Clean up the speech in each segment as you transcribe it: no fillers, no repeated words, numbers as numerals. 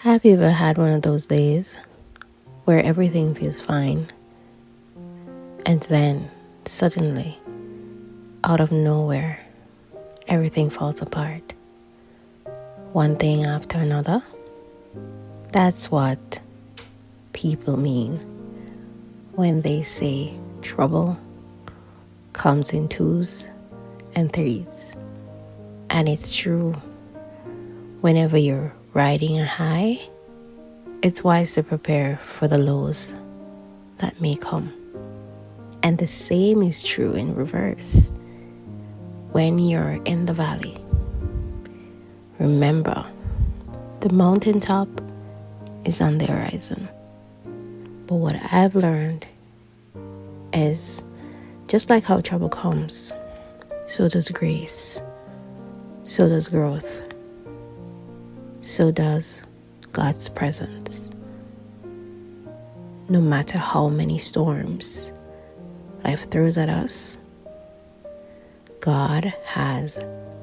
Have you ever had one of those days where everything feels fine and then suddenly, out of nowhere, everything falls apart? One thing after another? That's what people mean when they say trouble comes in twos and threes. And it's true. Whenever you're riding a high, it's wise to prepare for the lows that may come. And the same is true in reverse. When you're in the valley, remember, the mountaintop is on the horizon. But what I've learned is just like how trouble comes, so does grace, so does growth, so does God's presence. No matter how many storms life throws at us, God has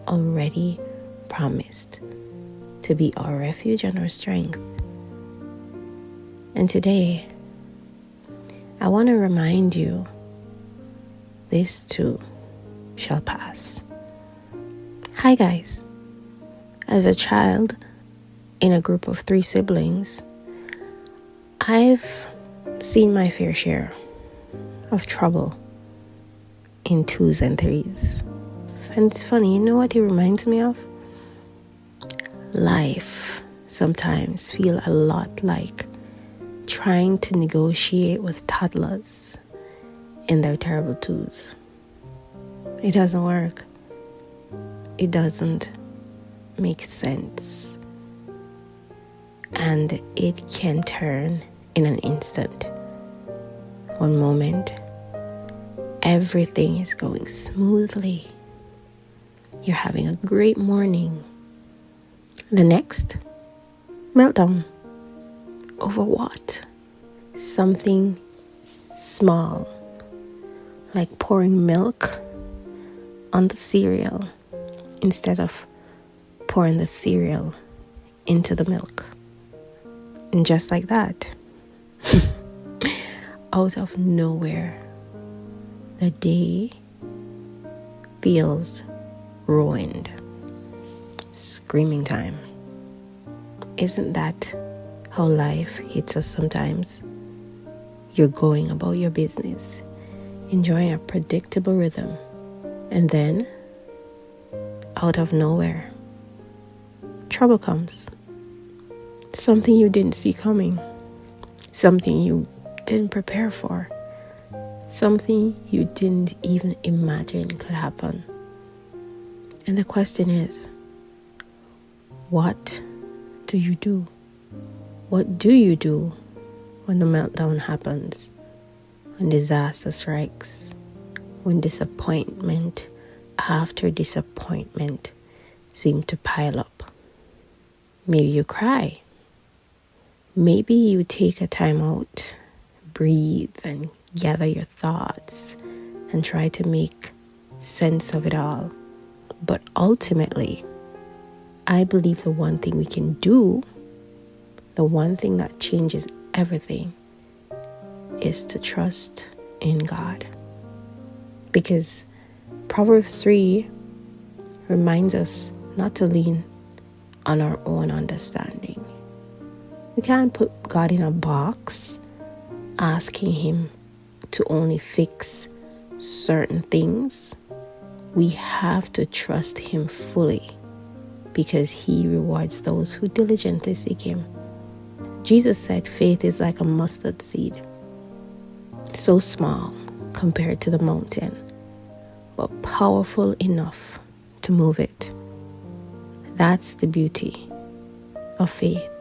already promised to be our refuge and our strength. And today, I want to remind you, this too shall pass. Hi guys. As a child in a group of 3 siblings, I've seen my fair share of trouble in 2s and 3s. And it's funny, you know what it reminds me of? Life sometimes feels a lot like trying to negotiate with toddlers in their terrible 2s. It doesn't work. It doesn't make sense. And it can turn in an instant. One moment, everything is going smoothly. You're having a great morning. The next, meltdown. Over what? Something small, like pouring milk on the cereal instead of pouring the cereal into the milk. And just like that, out of nowhere, the day feels ruined. Screaming time. Isn't that how life hits us sometimes? You're going about your business, enjoying a predictable rhythm, and then, out of nowhere, trouble comes. Something you didn't see coming. Something you didn't prepare for. Something you didn't even imagine could happen. And the question is, what do you do? What do you do when the meltdown happens? When disaster strikes? When disappointment after disappointment seem to pile up? Maybe you cry. Maybe you take a time out, breathe and gather your thoughts and try to make sense of it all. But ultimately, I believe the one thing we can do, the one thing that changes everything, is to trust in God. Because Proverbs 3 reminds us not to lean on our own understanding. We can't put God in a box, asking Him to only fix certain things. We have to trust Him fully because He rewards those who diligently seek Him. Jesus said faith is like a mustard seed, so small compared to the mountain, but powerful enough to move it. That's the beauty of faith.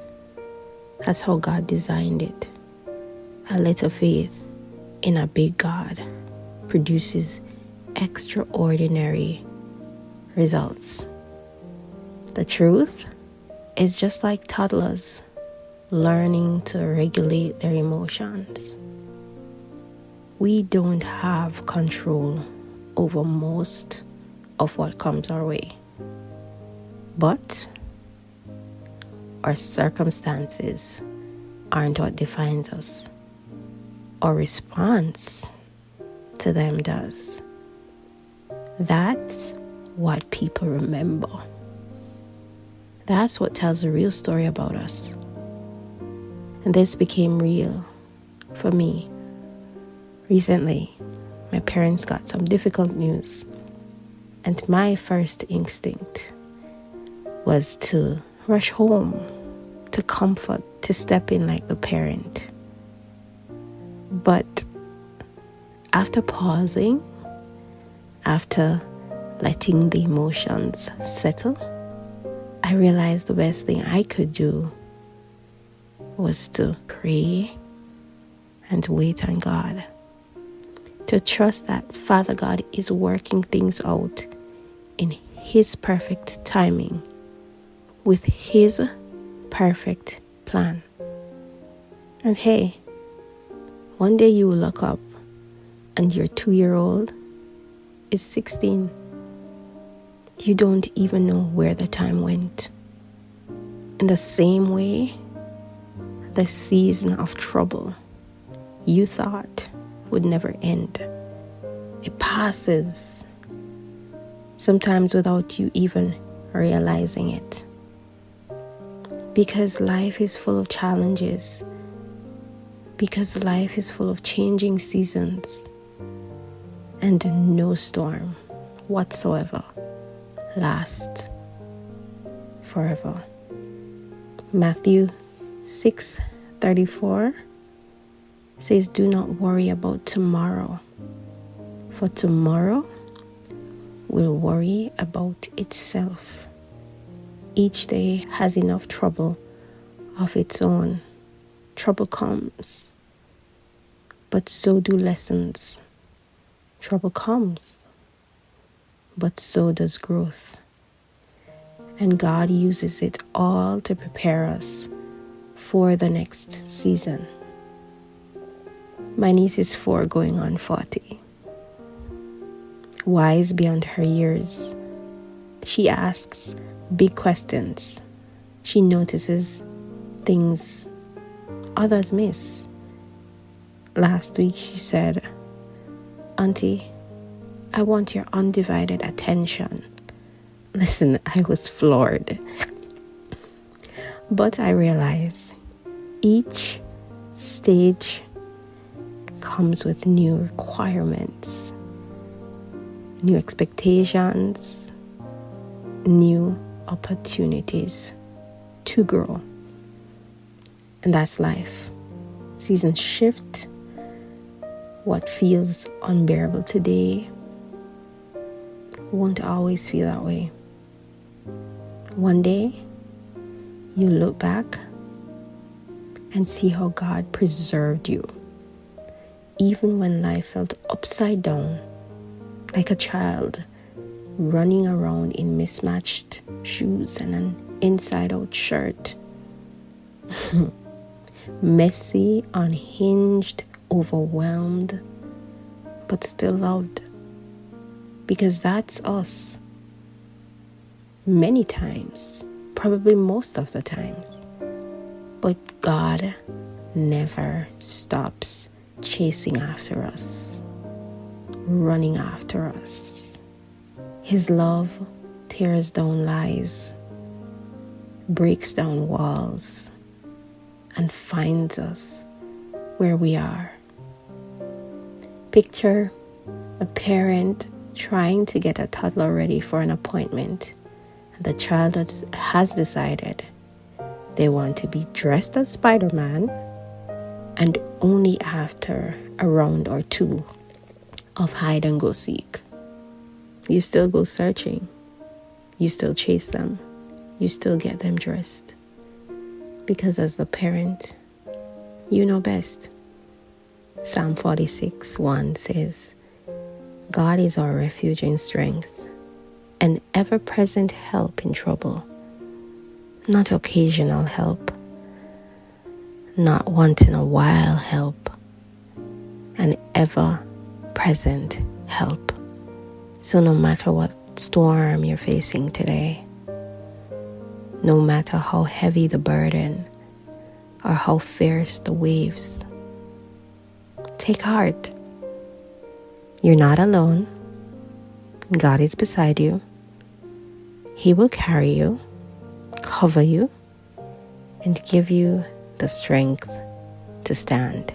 That's how God designed it. A little faith in a big God produces extraordinary results. The truth is just like toddlers learning to regulate their emotions. We don't have control over most of what comes our way. But Our circumstances aren't what defines us. Our response to them does. That's what people remember. That's what tells the real story about us. And this became real for me. Recently, my parents got some difficult news, and my first instinct was to rush home, to comfort, to step in like the parent. But after pausing, after letting the emotions settle, I realized the best thing I could do was to pray and wait on God. To trust that Father God is working things out in His perfect timing, with His perfect plan. And hey, one day you will look up and your 2-year-old is 16. You don't even know where the time went. In the same way, the season of trouble you thought would never end, it passes, sometimes without you even realizing it. Because life is full of challenges, because life is full of changing seasons, and no storm whatsoever lasts forever. Matthew 6:34 says, "Do not worry about tomorrow, for tomorrow will worry about itself. Each day has enough trouble of its own." Trouble comes, but so do lessons. Trouble comes, but so does growth. And God uses it all to prepare us for the next season. My niece is 4 going on 40. Wise beyond her years. She asks big questions. She notices things others miss. Last week she said, "Auntie, I want your undivided attention." Listen, I was floored. But I realize each stage comes with new requirements, new expectations, new opportunities to grow. And that's life. Seasons shift. What feels unbearable today won't always feel that way. One day, you look back and see how God preserved you, even when life felt upside down, like a child running around in mismatched shoes and an inside-out shirt. Messy, unhinged, overwhelmed, but still loved. Because that's us. Many times, probably most of the times. But God never stops chasing after us, running after us. His love tears down lies, breaks down walls, and finds us where we are. Picture a parent trying to get a toddler ready for an appointment. The child has decided they want to be dressed as Spider-Man, and only after a round or two of hide and go seek, you still go searching, you still chase them, you still get them dressed. Because as the parent, you know best. Psalm 46:1 says, "God is our refuge and strength, an ever-present help in trouble." Not occasional help, not once in a while help, an ever-present help. So no matter what storm you're facing today, no matter how heavy the burden or how fierce the waves. Take heart. You're not alone. God is beside you. He will carry you, cover you, and give you the strength to stand.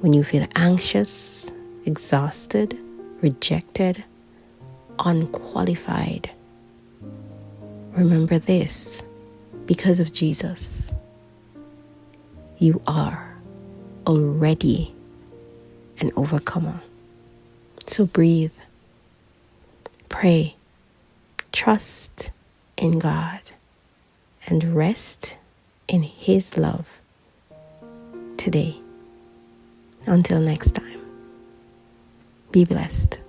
When you feel anxious, exhausted, rejected, unqualified, remember this: because of Jesus, you are already an overcomer. So breathe, pray, trust in God, and rest in His love today. Until next time, be blessed.